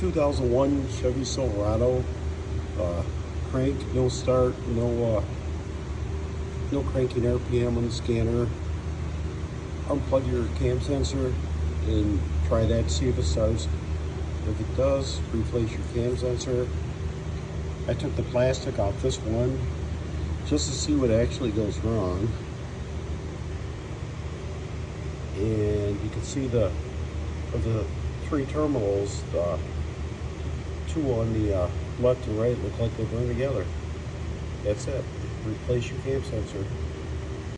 2001 Chevy Silverado. Crank, no start, no cranking RPM on the scanner. Unplug your cam sensor and try that, see if it starts. If it does, replace your cam sensor. I took the plastic off this one just to see what actually goes wrong. And you can see of the three terminals, the two on the left and right look like they burn together. That's it. Replace your cam sensor.